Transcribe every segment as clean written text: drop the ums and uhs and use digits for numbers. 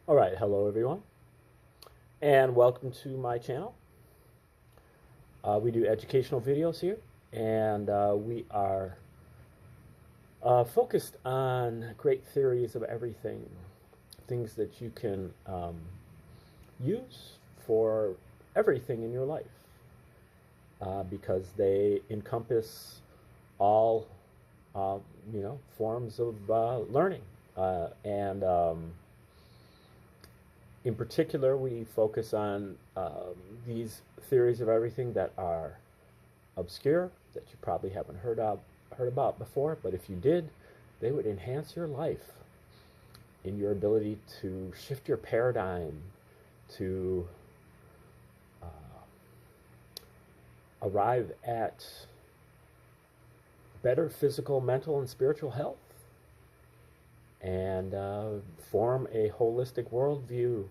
All right, hello everyone, and welcome to my channel. We do educational videos here, and we are focused on great theories of everything, things that you can use for everything in your life, because they encompass all, forms of learning, and in particular, we focus on these theories of everything that are obscure, that you probably haven't heard about before, but if you did, they would enhance your life in your ability to shift your paradigm, to arrive at better physical, mental, and spiritual health, and form a holistic worldview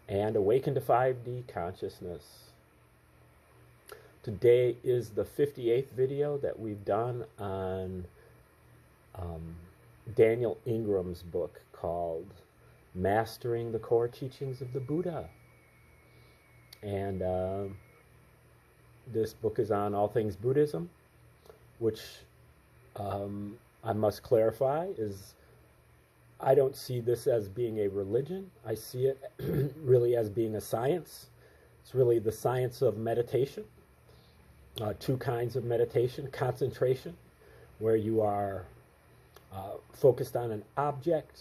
and awaken to 5D consciousness. Today is the 58th video that we've done on Daniel Ingram's book called Mastering the Core Teachings of the Buddha. And this book is on all things Buddhism, which I must clarify is I don't see this as being a religion. I see it really as being a science. It's really the science of meditation. Two kinds of meditation: concentration, where you are focused on an object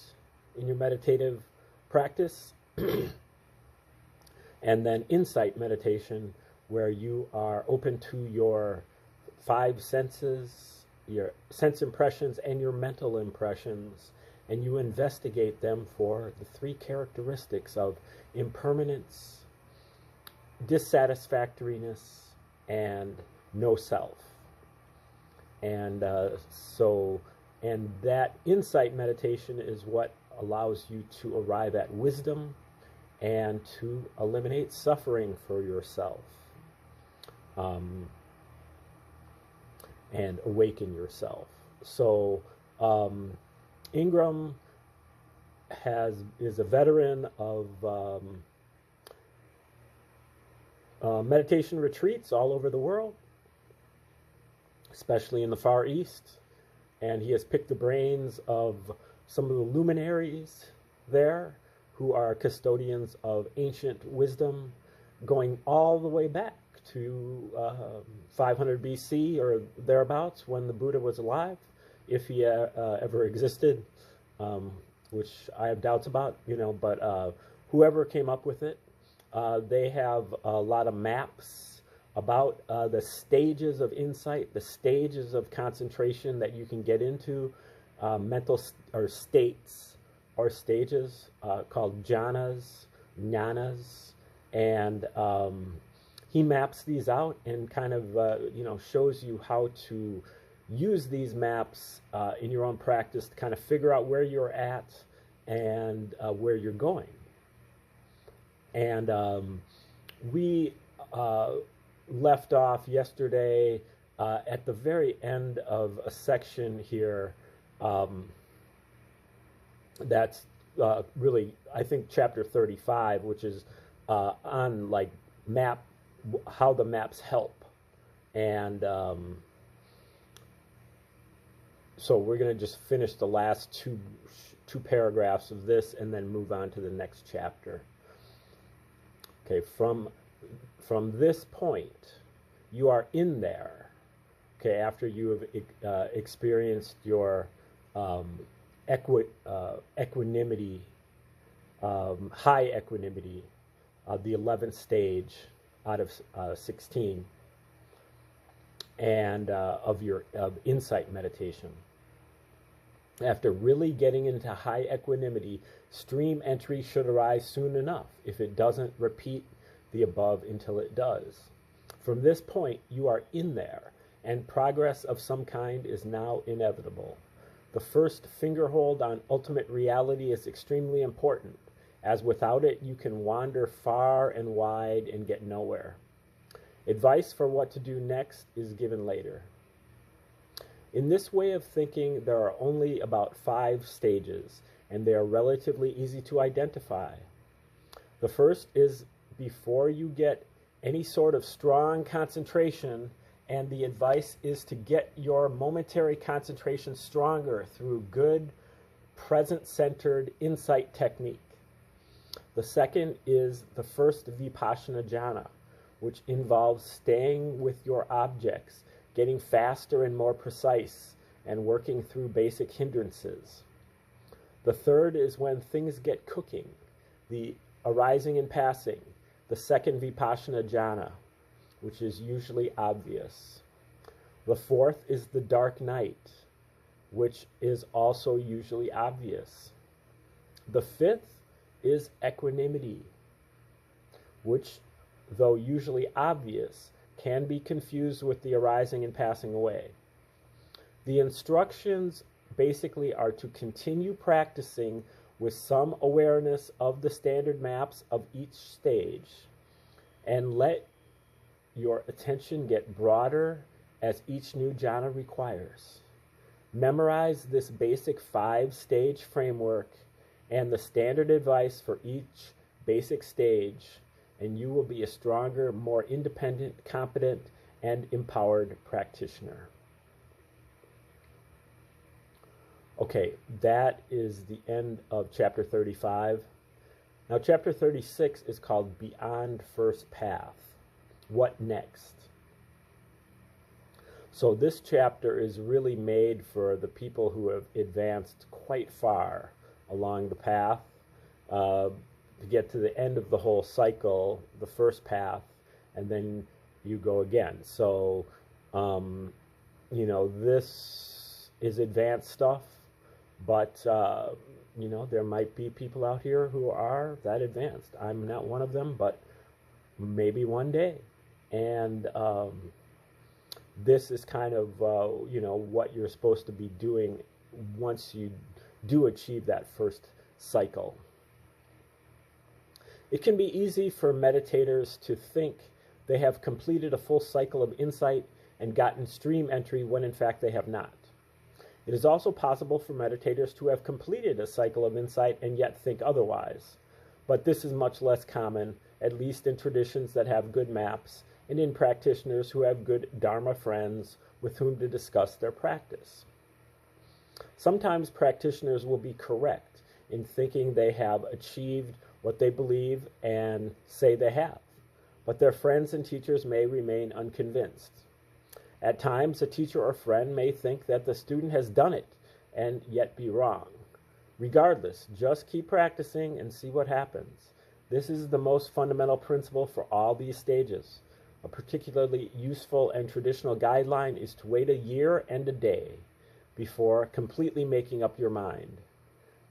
in your meditative practice, and then insight meditation, where you are open to your five senses, your sense impressions and your mental impressions, and you investigate them for the three characteristics of impermanence, dissatisfactoriness, and no self. And and that insight meditation is what allows you to arrive at wisdom and to eliminate suffering for yourself. And awaken yourself. So Ingram is a veteran of meditation retreats all over the world, especially in the Far East, and he has picked the brains of some of the luminaries there who are custodians of ancient wisdom going all the way back to 500 BC or thereabouts, when the Buddha was alive, if he ever existed, which I have doubts about, but whoever came up with it, they have a lot of maps about the stages of insight, the stages of concentration that you can get into, mental or states or stages called jhanas, jnanas, and he maps these out and kind of, shows you how to use these maps in your own practice to kind of figure out where you're at and where you're going. And we left off yesterday at the very end of a section here that's really, I think, chapter 35, which is on like how the maps help. And so we're going to just finish the last two paragraphs of this and then move on to the next chapter. Okay, from this point, you are in there. Okay, after you have experienced your equanimity, high equanimity, the 11th stage out of 16, and of insight meditation. After really getting into high equanimity, stream entry should arise soon enough. If it doesn't, repeat the above until it does. From this point, you are in there, and progress of some kind is now inevitable. The first fingerhold on ultimate reality is extremely important, as without it you can wander far and wide and get nowhere. Advice for what to do next is given later. In this way of thinking, there are only about 5 stages, and they are relatively easy to identify. The first is before you get any sort of strong concentration, and the advice is to get your momentary concentration stronger through good, present-centered insight technique. The second is the first Vipassana jhana, which involves staying with your objects, getting faster and more precise, and working through basic hindrances. The third is when things get cooking, the arising and passing, the second Vipassana jhana, which is usually obvious. The fourth is the dark night, which is also usually obvious. The fifth is equanimity, which, though usually obvious, can be confused with the arising and passing away. The instructions basically are to continue practicing with some awareness of the standard maps of each stage, and let your attention get broader as each new jhana requires. Memorize this basic 5-stage framework and the standard advice for each basic stage, and you will be a stronger, more independent, competent, and empowered practitioner. Okay, that is the end of chapter 35. Now, chapter 36 is called Beyond First Path. What next? So this chapter is really made for the people who have advanced quite far along the path to get to the end of the whole cycle, the first path, and then you go again. So, this is advanced stuff, but, there might be people out here who are that advanced. I'm not one of them, but maybe one day. And this is kind of, what you're supposed to be doing once you do achieve that first cycle. It can be easy for meditators to think they have completed a full cycle of insight and gotten stream entry when in fact they have not. It is also possible for meditators to have completed a cycle of insight and yet think otherwise. But this is much less common, at least in traditions that have good maps and in practitioners who have good Dharma friends with whom to discuss their practice. Sometimes practitioners will be correct in thinking they have achieved what they believe and say they have, but their friends and teachers may remain unconvinced. At times, a teacher or friend may think that the student has done it and yet be wrong. Regardless, just keep practicing and see what happens. This is the most fundamental principle for all these stages. A particularly useful and traditional guideline is to wait a year and a day before completely making up your mind.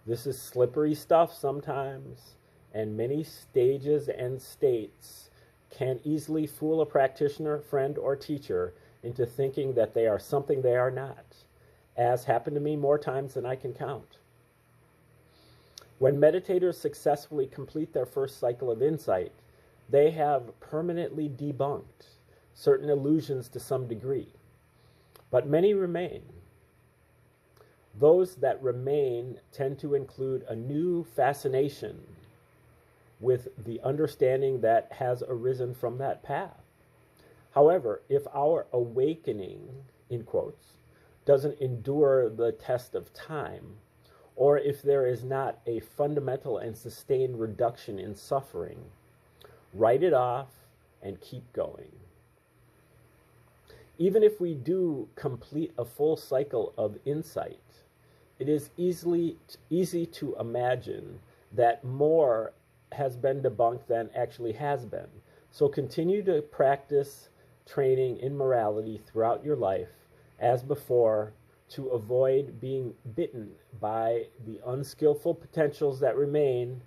This is slippery stuff sometimes, and many stages and states can easily fool a practitioner, friend, or teacher into thinking that they are something they are not, as happened to me more times than I can count. When meditators successfully complete their first cycle of insight, they have permanently debunked certain illusions to some degree, but many remain. Those that remain tend to include a new fascination with the understanding that has arisen from that path. However, if our awakening, in quotes, doesn't endure the test of time, or if there is not a fundamental and sustained reduction in suffering, write it off and keep going. Even if we do complete a full cycle of insight, it is easy to imagine that more has been debunked than actually has been. So continue to practice training in morality throughout your life, as before, to avoid being bitten by the unskillful potentials that remain,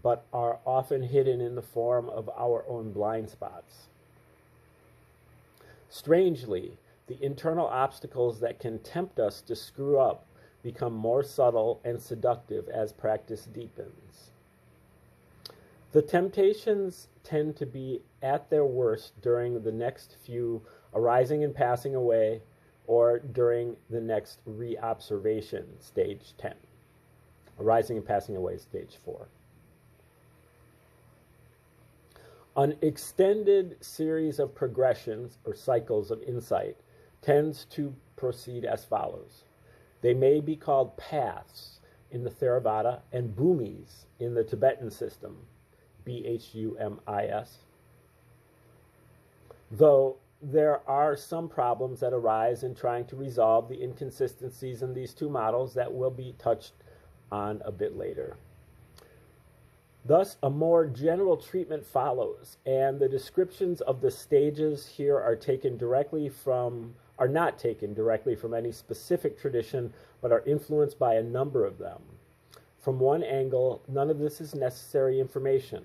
but are often hidden in the form of our own blind spots. Strangely, the internal obstacles that can tempt us to screw up become more subtle and seductive as practice deepens. The temptations tend to be at their worst during the next few arising and passing away, or during the next reobservation, stage 10. arising and passing away, stage 4. An extended series of progressions or cycles of insight tends to proceed as follows. They may be called paths in the Theravada and bhumis in the Tibetan system, Bhumis. Though there are some problems that arise in trying to resolve the inconsistencies in these two models that will be touched on a bit later. Thus, a more general treatment follows, and the descriptions of the stages here are not taken directly from any specific tradition, but are influenced by a number of them. From one angle, none of this is necessary information,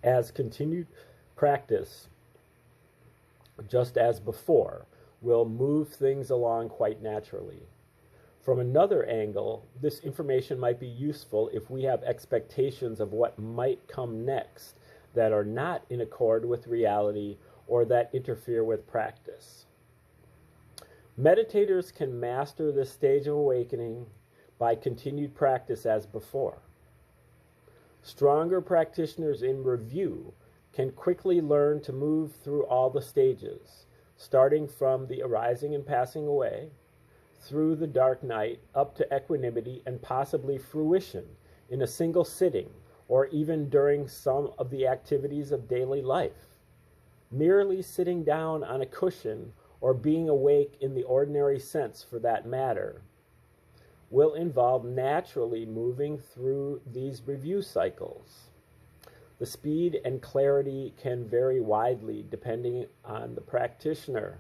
as continued practice, just as before, will move things along quite naturally. From another angle, this information might be useful if we have expectations of what might come next that are not in accord with reality or that interfere with practice. Meditators can master this stage of awakening by continued practice as before. Stronger practitioners in review can quickly learn to move through all the stages, starting from the arising and passing away, through the dark night, up to equanimity and possibly fruition in a single sitting, or even during some of the activities of daily life. Merely sitting down on a cushion, or being awake in the ordinary sense for that matter, will involve naturally moving through these review cycles. The speed and clarity can vary widely depending on the practitioner.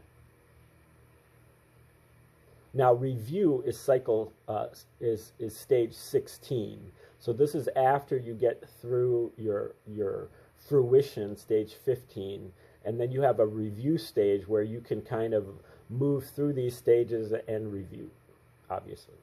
Now, review is stage 16. So this is after you get through your fruition, stage 15, and then you have a review stage where you can kind of move through these stages and review, obviously.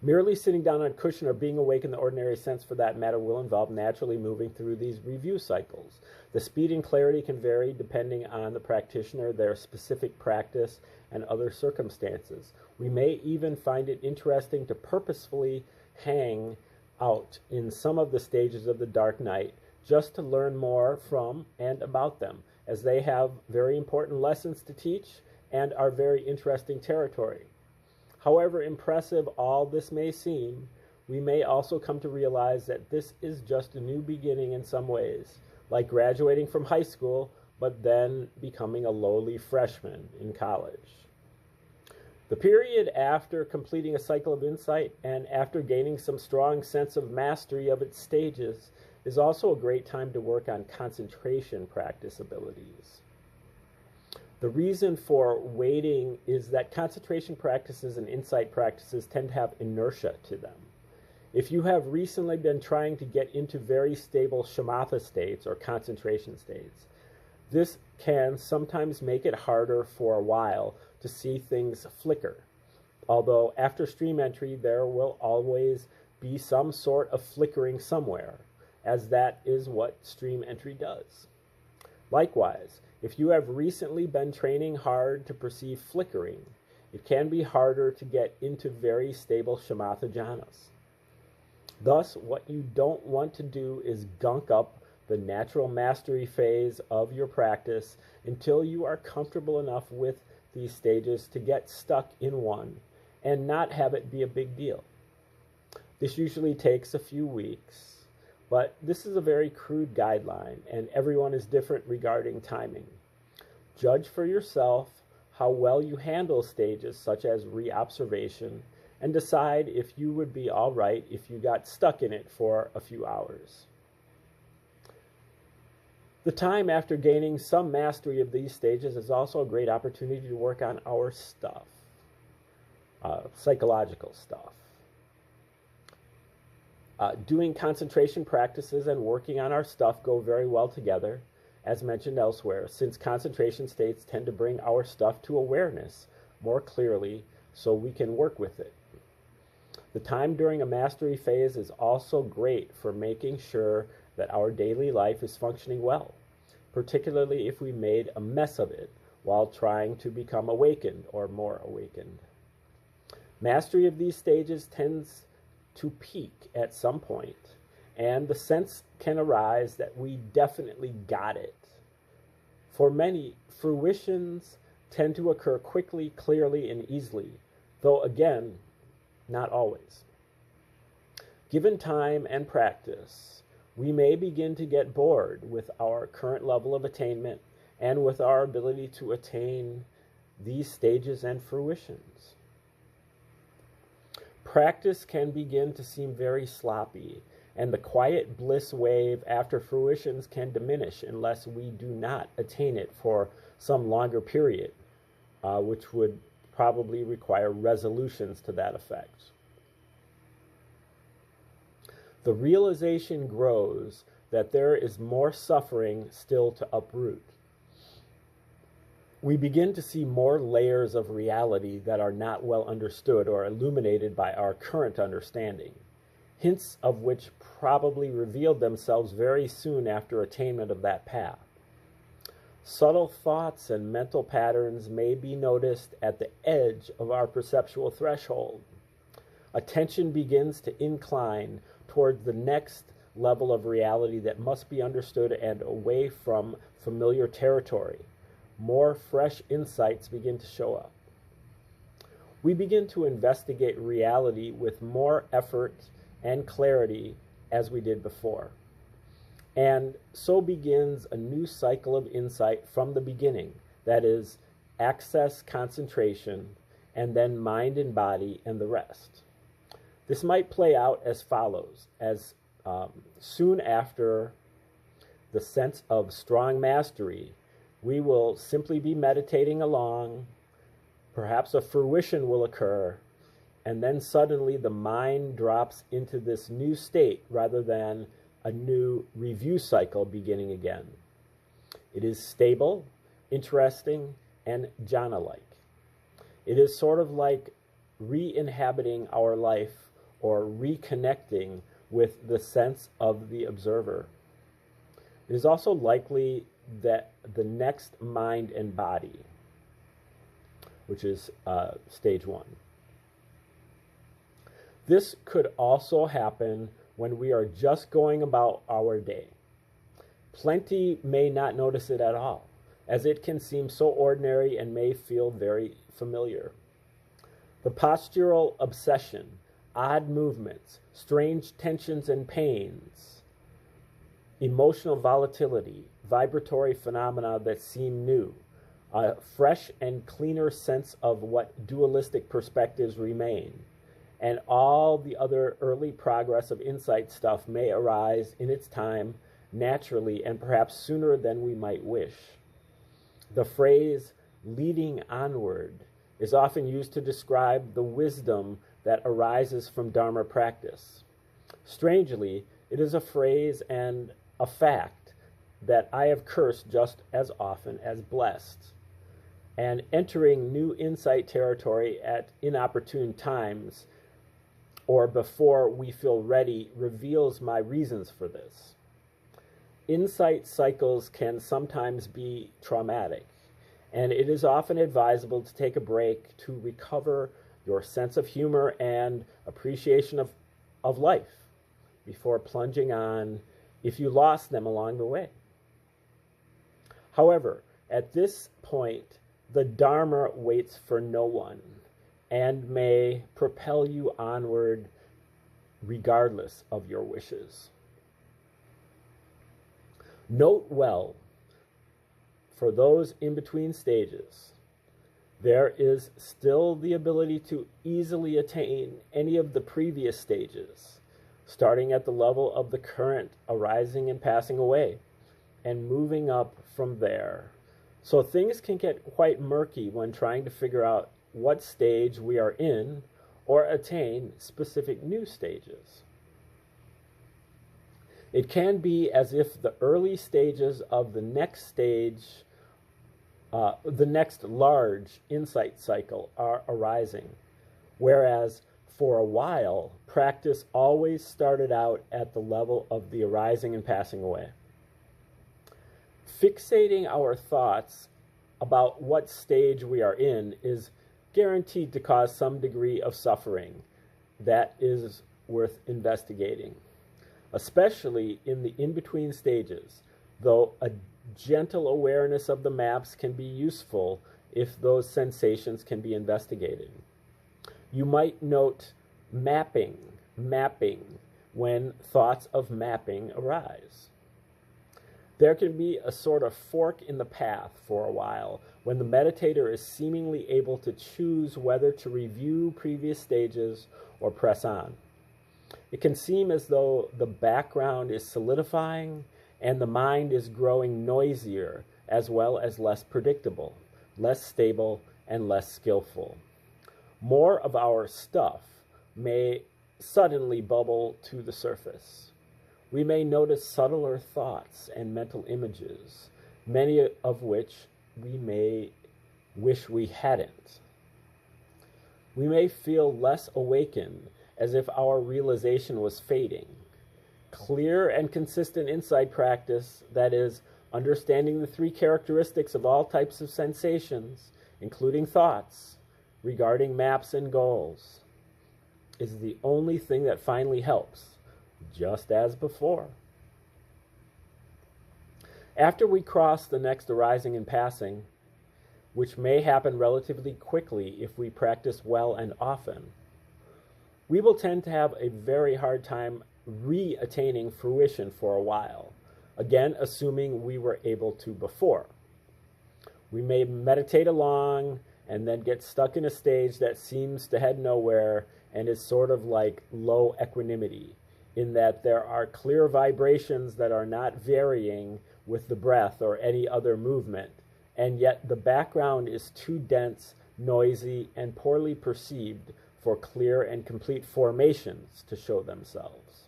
Merely sitting down on a cushion or being awake in the ordinary sense for that matter will involve naturally moving through these review cycles. The speed and clarity can vary depending on the practitioner, their specific practice, and other circumstances. We may even find it interesting to purposefully hang out in some of the stages of the dark night just to learn more from and about them, as they have very important lessons to teach and are very interesting territory. However impressive all this may seem, we may also come to realize that this is just a new beginning in some ways, like graduating from high school, but then becoming a lowly freshman in college. The period after completing a cycle of insight and after gaining some strong sense of mastery of its stages is also a great time to work on concentration practice abilities. The reason for waiting is that concentration practices and insight practices tend to have inertia to them. If you have recently been trying to get into very stable shamatha states or concentration states, this can sometimes make it harder for a while to see things flicker. Although after stream entry, there will always be some sort of flickering somewhere, as that is what stream entry does. Likewise, if you have recently been training hard to perceive flickering, it can be harder to get into very stable shamatha jhanas. Thus, what you don't want to do is gunk up the natural mastery phase of your practice until you are comfortable enough with these stages to get stuck in one and not have it be a big deal. This usually takes a few weeks, but this is a very crude guideline, and everyone is different regarding timing. Judge for yourself how well you handle stages such as reobservation, and decide if you would be all right if you got stuck in it for a few hours. The time after gaining some mastery of these stages is also a great opportunity to work on our stuff, psychological stuff. Doing concentration practices and working on our stuff go very well together, as mentioned elsewhere, since concentration states tend to bring our stuff to awareness more clearly so we can work with it. The time during a mastery phase is also great for making sure that our daily life is functioning well, particularly if we made a mess of it while trying to become awakened or more awakened. Mastery of these stages tends to peak at some point, and the sense can arise that we definitely got it. For many, fruitions tend to occur quickly, clearly, and easily, though again, not always. Given time and practice, we may begin to get bored with our current level of attainment and with our ability to attain these stages and fruitions. Practice can begin to seem very sloppy, and the quiet bliss wave after fruitions can diminish unless we do not attain it for some longer period, which would probably require resolutions to that effect. The realization grows that there is more suffering still to uproot. We begin to see more layers of reality that are not well understood or illuminated by our current understanding, hints of which probably revealed themselves very soon after attainment of that path. Subtle thoughts and mental patterns may be noticed at the edge of our perceptual threshold. Attention begins to incline towards the next level of reality that must be understood and away from familiar territory. More fresh insights begin to show up. We begin to investigate reality with more effort and clarity as we did before. And so begins a new cycle of insight from the beginning, that is, access, concentration, and then mind and body and the rest. This might play out as follows, as soon after the sense of strong mastery, we will simply be meditating along, perhaps a fruition will occur, and then suddenly the mind drops into this new state rather than a new review cycle beginning again. It is stable, interesting, and jhana-like. It is sort of like re-inhabiting our life or reconnecting with the sense of the observer. It is also likely that the next mind and body, which is stage 1. This could also happen when we are just going about our day. Plenty may not notice it at all, as it can seem so ordinary and may feel very familiar. The postural obsession, odd movements, strange tensions and pains, emotional volatility, vibratory phenomena that seem new, a fresh and cleaner sense of what dualistic perspectives remain, and all the other early progress of insight stuff may arise in its time, naturally, and perhaps sooner than we might wish. The phrase leading onward is often used to describe the wisdom that arises from Dharma practice. Strangely, it is a phrase and a fact that I have cursed just as often as blessed. And entering new insight territory at inopportune times or before we feel ready reveals my reasons for this. Insight cycles can sometimes be traumatic, and it is often advisable to take a break to recover your sense of humor and appreciation of life before plunging on if you lost them along the way. However, at this point, the Dharma waits for no one and may propel you onward regardless of your wishes. Note well, for those in between stages, there is still the ability to easily attain any of the previous stages, starting at the level of the current arising and passing away, and moving up from there. So things can get quite murky when trying to figure out what stage we are in or attain specific new stages. It can be as if the early stages of the next stage, the next large insight cycle are arising, whereas for a while, practice always started out at the level of the arising and passing away. Fixating our thoughts about what stage we are in is guaranteed to cause some degree of suffering that is worth investigating, especially in the in-between stages, though a gentle awareness of the maps can be useful if those sensations can be investigated. You might note mapping, when thoughts of mapping arise. There can be a sort of fork in the path for a while when the meditator is seemingly able to choose whether to review previous stages or press on. It can seem as though the background is solidifying and the mind is growing noisier as well as less predictable, less stable, and less skillful. More of our stuff may suddenly bubble to the surface. We may notice subtler thoughts and mental images, many of which we may wish we hadn't. We may feel less awakened, as if our realization was fading. Clear and consistent insight practice, that is, understanding the three characteristics of all types of sensations, including thoughts, regarding maps and goals, is the only thing that finally helps, just as before. After we cross the next arising and passing, which may happen relatively quickly if we practice well and often, we will tend to have a very hard time re-attaining fruition for a while, again assuming we were able to before. We may meditate along and then get stuck in a stage that seems to head nowhere and is sort of like low equanimity, in that there are clear vibrations that are not varying with the breath or any other movement, and yet the background is too dense, noisy, and poorly perceived for clear and complete formations to show themselves.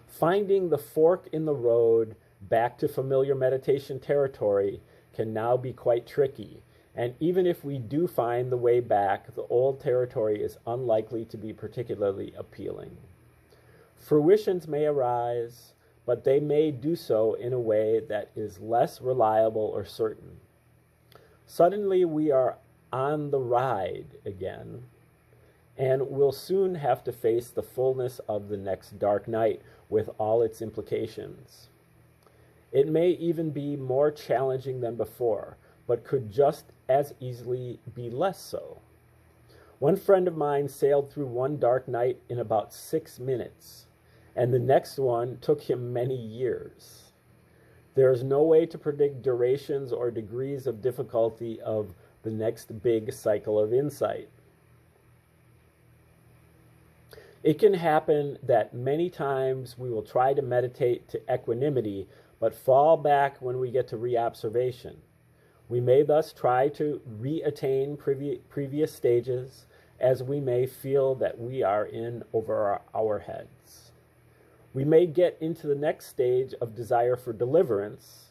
Finding the fork in the road back to familiar meditation territory can now be quite tricky, and even if we do find the way back, the old territory is unlikely to be particularly appealing. Fruitions may arise, but they may do so in a way that is less reliable or certain. Suddenly we are on the ride again, and will soon have to face the fullness of the next dark night with all its implications. It may even be more challenging than before, but could just as easily be less so. One friend of mine sailed through one dark night in about 6 minutes, and the next one took him many years. There is no way to predict durations or degrees of difficulty of the next big cycle of insight. It can happen that many times we will try to meditate to equanimity, but fall back when we get to reobservation. We may thus try to re-attain previous stages, as we may feel that we are in over our heads. We may get into the next stage of desire for deliverance,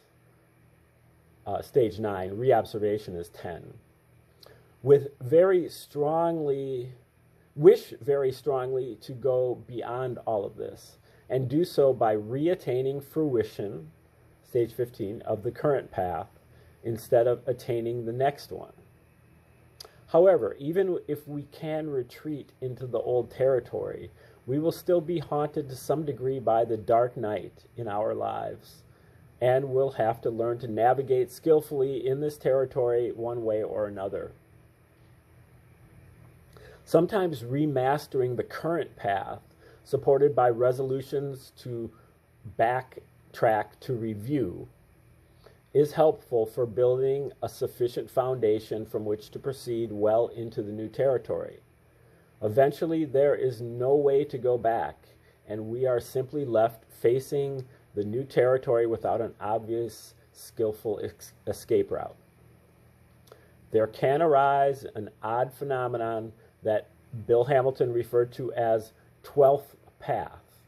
stage 9, reobservation is 10, wish very strongly to go beyond all of this, and do so by re-attaining fruition, stage 15, of the current path, instead of attaining the next one. However, even if we can retreat into the old territory, we will still be haunted to some degree by the dark night in our lives, and will have to learn to navigate skillfully in this territory one way or another. Sometimes remastering the current path, supported by resolutions to backtrack to review, is helpful for building a sufficient foundation from which to proceed well into the new territory. Eventually, there is no way to go back, and we are simply left facing the new territory without an obvious, skillful escape route. There can arise an odd phenomenon that Bill Hamilton referred to as 12th path,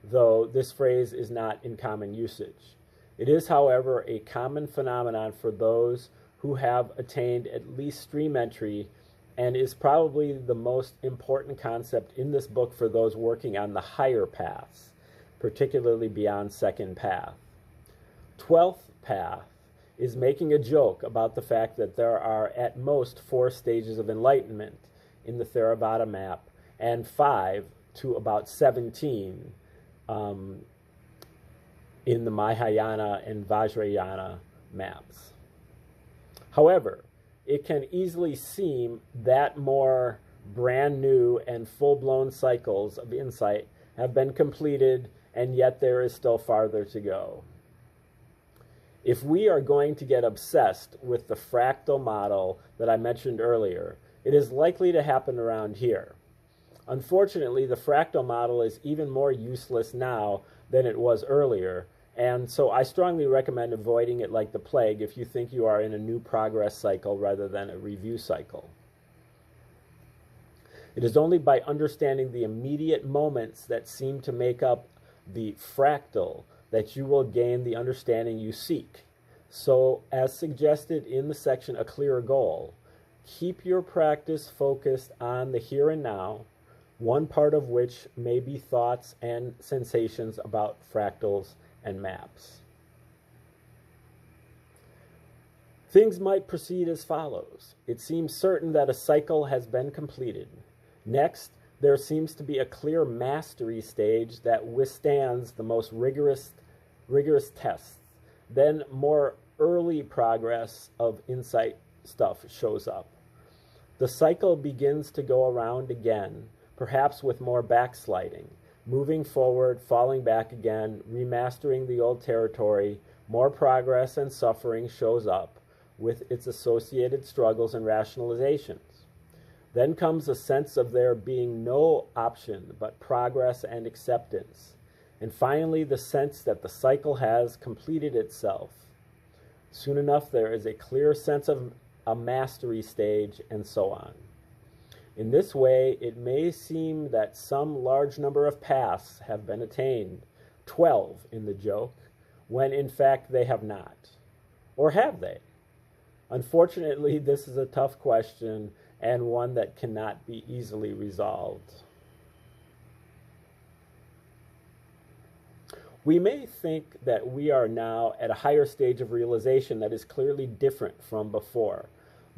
though this phrase is not in common usage. It is, however, a common phenomenon for those who have attained at least stream entry, and is probably the most important concept in this book for those working on the higher paths, particularly beyond second path. 12th path is making a joke about the fact that there are at most 4 stages of enlightenment in the Theravada map and 5 to about 17 in the Mahayana and Vajrayana maps. However, it can easily seem that more brand new and full-blown cycles of insight have been completed, and yet there is still farther to go. If we are going to get obsessed with the fractal model that I mentioned earlier, it is likely to happen around here. Unfortunately, the fractal model is even more useless now than it was earlier, and so I strongly recommend avoiding it like the plague if you think you are in a new progress cycle rather than a review cycle. It is only by understanding the immediate moments that seem to make up the fractal that you will gain the understanding you seek. So, as suggested in the section A Clearer Goal, keep your practice focused on the here and now, one part of which may be thoughts and sensations about fractals and maps. Things might proceed as follows. It seems certain that a cycle has been completed. Next, there seems to be a clear mastery stage that withstands the most rigorous tests. Then more early progress of insight stuff shows up. The cycle begins to go around again, perhaps with more backsliding, moving forward, falling back again, remastering the old territory. More progress and suffering shows up with its associated struggles and rationalizations. Then comes a sense of there being no option but progress and acceptance. And finally, the sense that the cycle has completed itself. Soon enough, there is a clear sense of a mastery stage, and so on. In this way, it may seem that some large number of paths have been attained, 12 in the joke, when in fact they have not. Or have they? Unfortunately, this is a tough question and one that cannot be easily resolved. We may think that we are now at a higher stage of realization that is clearly different from before,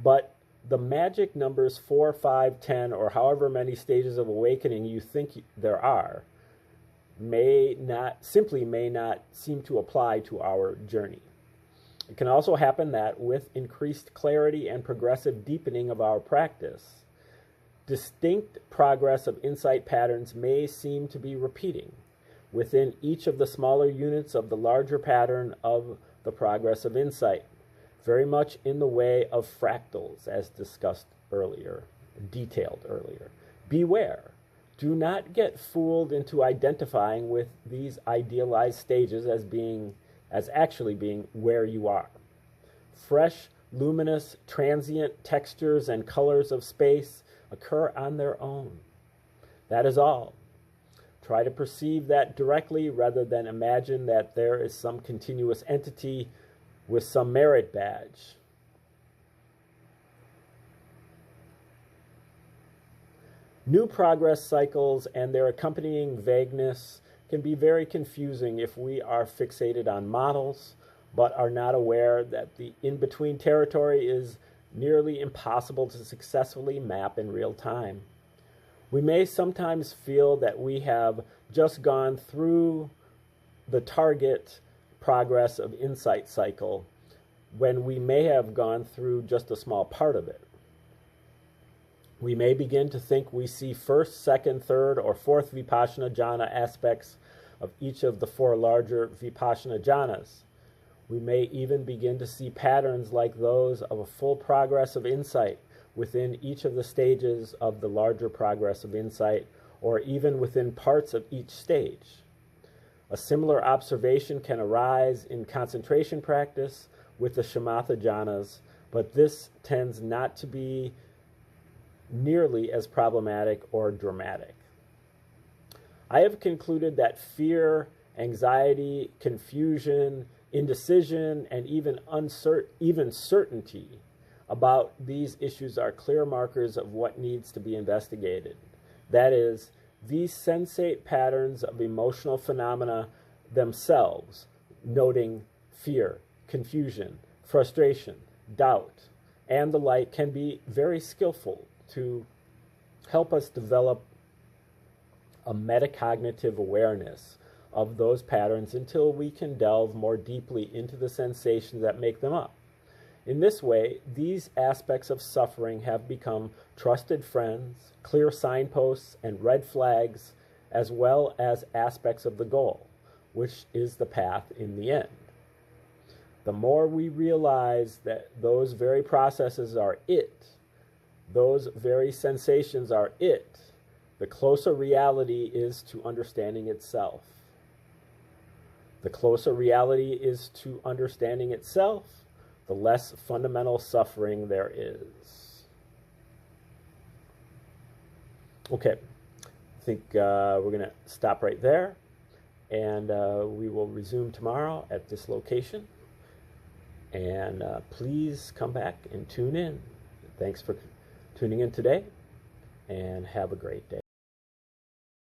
but the magic numbers 4, 5, 10, or however many stages of awakening you think there are may not seem to apply to our journey. It can also happen that with increased clarity and progressive deepening of our practice, distinct progress of insight patterns may seem to be repeating within each of the smaller units of the larger pattern of the progress of insight, very much in the way of fractals, as discussed earlier, detailed earlier. Beware. Do not get fooled into identifying with these idealized stages as actually being where you are. Fresh, luminous, transient textures and colors of space occur on their own. That is all. Try to perceive that directly rather than imagine that there is some continuous entity with some merit badge. New progress cycles and their accompanying vagueness can be very confusing if we are fixated on models, but are not aware that the in-between territory is nearly impossible to successfully map in real time. We may sometimes feel that we have just gone through the target progress of insight cycle when we may have gone through just a small part of it. We may begin to think we see first, second, third, or fourth Vipassana jhana aspects of each of the 4 larger Vipassana jhanas. We may even begin to see patterns like those of a full progress of insight within each of the stages of the larger progress of insight, or even within parts of each stage. A similar observation can arise in concentration practice with the shamatha jhanas, but this tends not to be nearly as problematic or dramatic. I have concluded that fear, anxiety, confusion, indecision, and even certainty about these issues are clear markers of what needs to be investigated. That is, these sensate patterns of emotional phenomena themselves, noting fear, confusion, frustration, doubt, and the like can be very skillful to help us develop a metacognitive awareness of those patterns until we can delve more deeply into the sensations that make them up. In this way, these aspects of suffering have become trusted friends, clear signposts, and red flags, as well as aspects of the goal, which is the path in the end. The more we realize that those very processes are it, those very sensations are it, the closer reality is to understanding itself. The closer reality is to understanding itself, the less fundamental suffering there is. Okay, I think we're going to stop right there, and we will resume tomorrow at this location. And please come back and tune in. Thanks for tuning in today, and have a great day.